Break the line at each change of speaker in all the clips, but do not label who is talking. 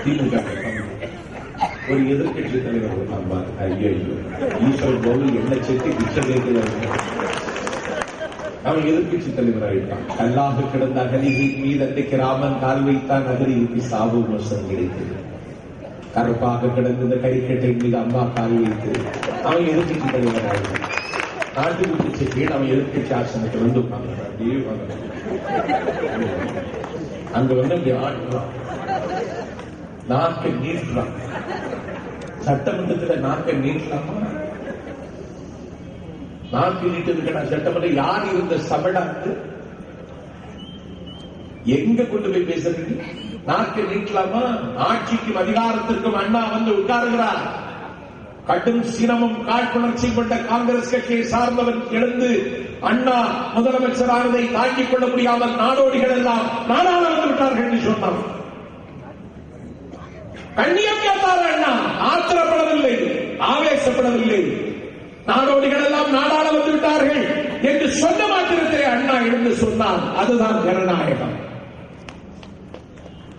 திமுக ஒரு எதிர்கட்சி தலைவர் ஐயோ ஈஸ்வர் கோவில் என்ன சேர்த்து பிச்சை கேட்கிறாங்க. அவன் எதிர்கட்சி தலைவர் ஆயிட்டான். கல்லாக கிடந்த அகலிகளின் மீது அன்றைக்கு ராமன் கால் வைத்தான். அகலிக்கு சாவு மோசம் கிடைத்தது. கருப்பாக கிடந்த இந்த கைக்கட்டை மீது அம்மா கால் வைத்து அவன் எதிர்கட்சி தலைவர் ஆயிட்டான். நாட்டுக்கு பிச்சை கீழ் அவன் எதிர்கட்சி ஆசனத்தில் வந்து அப்படியே அங்க வந்து அப்படி ஆடுறான், நாக்கை நீட்டுறான். சட்டமன்றத்தில் நாக்கை நீட்டலாமா? நாக்கு நீட்டதுக்கு சட்டமன்றம் யார் இருந்த சபடாக்கு எங்க கொண்டு போய் பேசுறது? நாக்கு நீட்டலாமா? ஆட்சிக்கும் அதிகாரத்திற்கும் அண்ணா வந்து உட்காருகிறார். கடும் சினமும் காழ்ப்புணர்ச்சி கொண்ட காங்கிரஸ் கட்சியை சார்ந்தவர் எழுந்து அண்ணா முதலமைச்சரானதை தாங்கிக் கொள்ள முடியாமல் நாடோடிகள் எல்லாம் நாடாள வந்து விட்டார்கள் என்று சொன்னார். கண்ணியம் கேட்டார் அண்ணா, ஆத்திரப்படவில்லை, ஆவேசப்படவில்லை. நாடோடிகள் எல்லாம் நாடாள வந்து விட்டார்கள் என்று சொன்ன மாத்திரத்திலே அண்ணா எழுந்து சொன்னார். அதுதான் ஜனநாயகம்.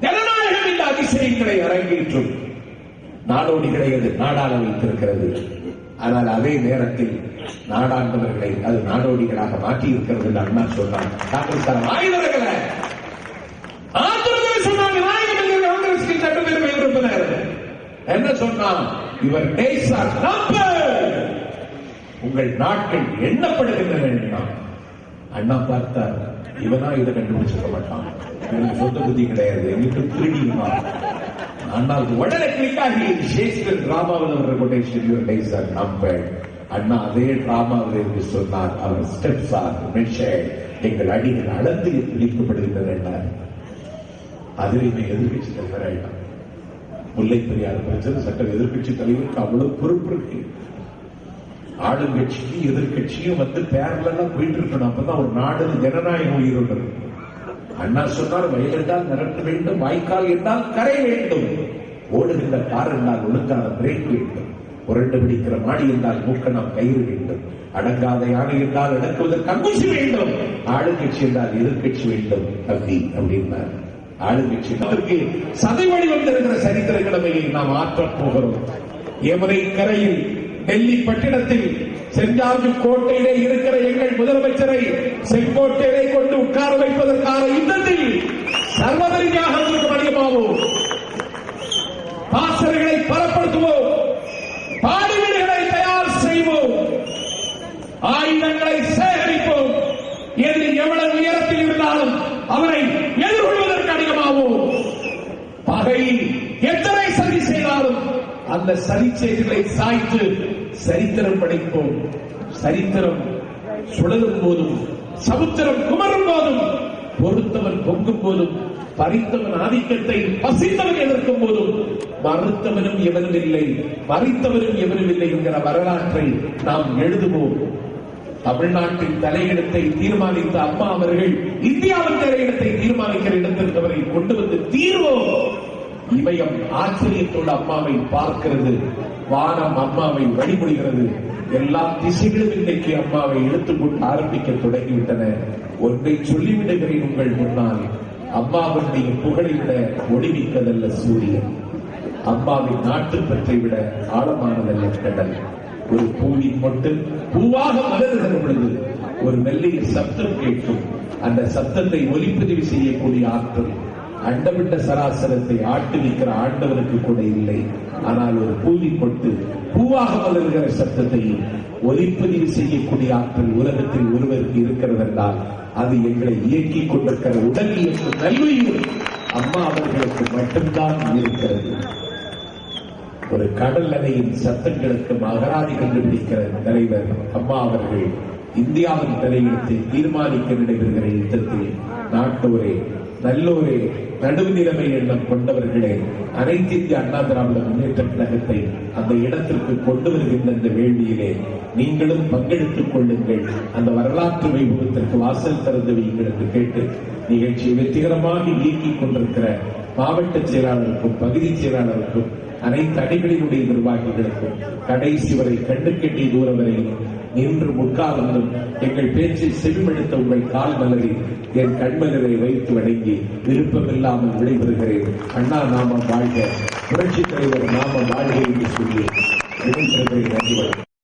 ஜனநாயகம் இந்த அதிசயங்களை அரங்கேற்றும். நாடோடிகளை அது நாடாள வைத்திருக்கிறது. ஆனால் அதே நேரத்தில் நாடாண்டவர்களை அது நாடோடிகளாக மாற்றி இருக்கிறது என்று அண்ணா சொன்னார். காங்கிரஸ் சட்டப்பேரவை உறுப்பினர் என்ன சொன்னார்? இவர் உங்கள் நாட்கள் எண்ணப்படுகின்றன. அண்ணா பார்த்தார், இவனா இதை கண்டுபிடிச்சிருக்க மாட்டான், எனக்கு சொந்த புத்தி கிடையாது, எனக்கு திருடியுமா. அண்ணாவுக்கு உடனே கிளிக் ஆகி ஷேக்ஸ்பியர் டிராமாவில் வர்ற quotation your days are numbered. அண்ணா அதே டிராமாவில் என்று சொன்னார். அவர் ஸ்டெப்ஸ் ஆர் மெஷர்ட், எங்கள் அடிகள் அளந்து பிடிக்கப்படுகின்றன என்றார். அதில் எதிர்கட்சி தலைவர் ஆயிட்டான். முல்லை பெரியார் பிரச்சனை சட்ட எதிர்கட்சி தலைவருக்கு அவ்வளவு பொறுப்பு இருக்கு. ஆளுங்கட்சிக்கு எதிர்கட்சியும் வந்து பேரலாம் போயிட்டு இருக்கணும். அப்பதான் ஒரு நாடு ஜனநாயகம் உயிரோடு. அண்ணா சொன்னார், வயல் என்றால் நிரட்ட வேண்டும், வாய்க்கால் என்றால் கரை வேண்டும், ஓடுகின்ற கார் என்றால் ஒழுங்கான பிரேக் வேண்டும், புரண்டு பிடிக்கிற மாடி என்றால் மூக்கணம் கயிறு வேண்டும், அடங்காத யானை என்றால் அடக்குவதற்கு அங்குசி வேண்டும், ஆளுங்கட்சி என்றால் எதிர்கட்சி வேண்டும் தம்பி அப்படின்னார். ஆளுங்கட்சி சதை வடிவம் இருக்கிற சரித்திர கிழமையை நாம் ஆற்றப் போகிறோம். யமுனை கரையில் டெல்லி பட்டினத்தில் சென்ட் ஜார்ஜ் கோட்டையிலே இருக்கிற எங்கள் முதலமைச்சரை செங்கோட்டையிலே கொண்டு உட்கார வைப்பதற்கான யுத்தத்தில் சர்வதரியாக மணியமாவோம். பாசறைகளை பலப்படுத்துவோம், பாடிவீடுகளை தயார் செய்வோம், ஆயுதங்களை சேகரிப்போம். எது எவ்வளவு உயரத்தில் இருந்தாலும் அவரை எதிர்கொள்வதற்கு அதிகமாவோம். பகை எத்தனை சதி செய்தாலும் அந்த சதி செய்திகளை சாய்த்து சரித்திரம் படைப்போம். சரித்திரம் சுழலும் போதும், சமுத்திரம் குமரும் போதும், பொறுத்தவன் பொங்கும் போதும், பறித்தவன் ஆதிக்கத்தை பசித்தவன் எதிர்க்கும் போதும், மறுத்தவனும் எவனும் இல்லை, மறித்தவனும் எவனும் இல்லை என்கிற வரலாற்றை நாம் எழுதுவோம். தமிழ்நாட்டின் தலையிடத்தை தீர்மானித்த அம்மா அவர்கள் இந்தியாவின் தலையிடத்தை தீர்மானிக்கிற இடத்திற்கு அவரை கொண்டு வந்து தீர்வோம். இமயம் ஆச்சரியத்தோடு அம்மாவை பார்க்கிறது, வானம் அம்மாவை வழிபடுகிறது. எல்லா திசைகளும் இன்றைக்கு அம்மாவை இழுத்துக்கொண்டு ஆரம்பிக்க தொடங்கிவிட்டன. ஒன்றை சொல்லிவிடுகிறேன் உங்கள் முன்னால், அம்மாவுடைய புகழை விட ஒளிமிக்கதல்ல சூரியன், அம்மாவின் நாட்டுப்பற்றை விட ஆழமானதல்ல கடல். ஒரு பூவின் மொட்டு பூவாக மலர்கிற பொழுது ஒரு மெல்லிய சப்தம் கேட்கும். அந்த சப்தத்தை ஒலிப்பதிவு செய்யக்கூடிய ஆற்றல் அண்டவிட்ட சராசரத்தை ஆட்டு நிற்கிற ஆண்டவனுக்கு கூட இல்லை. ஆனால் ஒரு பூவின் மொட்டு பூவாக மலர்கிற சப்தத்தை ஒலிப்பதிவு செய்யக்கூடிய ஆற்றல் உலகத்தில் ஒருவருக்கு இருக்கிறது என்றால் அது எங்களை இயக்கிக் கொண்டிருக்கிற உடல் இயக்கும் நல்வழியும் அம்மா அவர்களுக்கு மட்டும்தான் இருக்கிறது. ஒரு கடல் அலையின் சத்தங்களுக்கு அகராதி கண்டுபிடிக்கிற தலைவர் அம்மா அவர்கள் இந்தியாவின் தலையிடத்தை தீர்மானிக்க நடைபெறுகிற யுத்தத்தில் நாட்டோரே, நல்லோரே, நடுவுநிலைமை எண்ணம் கொண்டவர்களே, அனைத்து இந்திய அண்ணா திராவிட முன்னேற்ற கழகத்தை அந்த இடத்திற்கு கொண்டு வருகின்ற இந்த வேள்வியிலே நீங்களும் பங்கெடுத்துக் கொள்ளுங்கள். அந்த வரலாற்று வைபவத்திற்கு வாசல் திறந்து வையுங்கள் என்று கேட்டு நிகழ்ச்சியை வெற்றிகரமாக இயக்கிக் கொண்டிருக்கிற மாவட்ட செயலாளருக்கும் பகுதி செயலாளருக்கும் அனைத்து அணிகளினுடைய நிர்வாகிகளுக்கும் கடைசி வரை கண்ணுக்கெட்டிய தூரம் வரை நின்று உட்கார்ந்தும் எங்கள் பேச்சை செவிமடுத்த உங்கள் கால் மலரில் என் கண்மலரை வைத்து வணங்கி விருப்பமில்லாமல் விடைபெறுகிறேன். அண்ணா நாமம் வாழ்க, புரட்சித் தலைவர் நாமம் வாழ்க என்று சொல்லி நன்றி.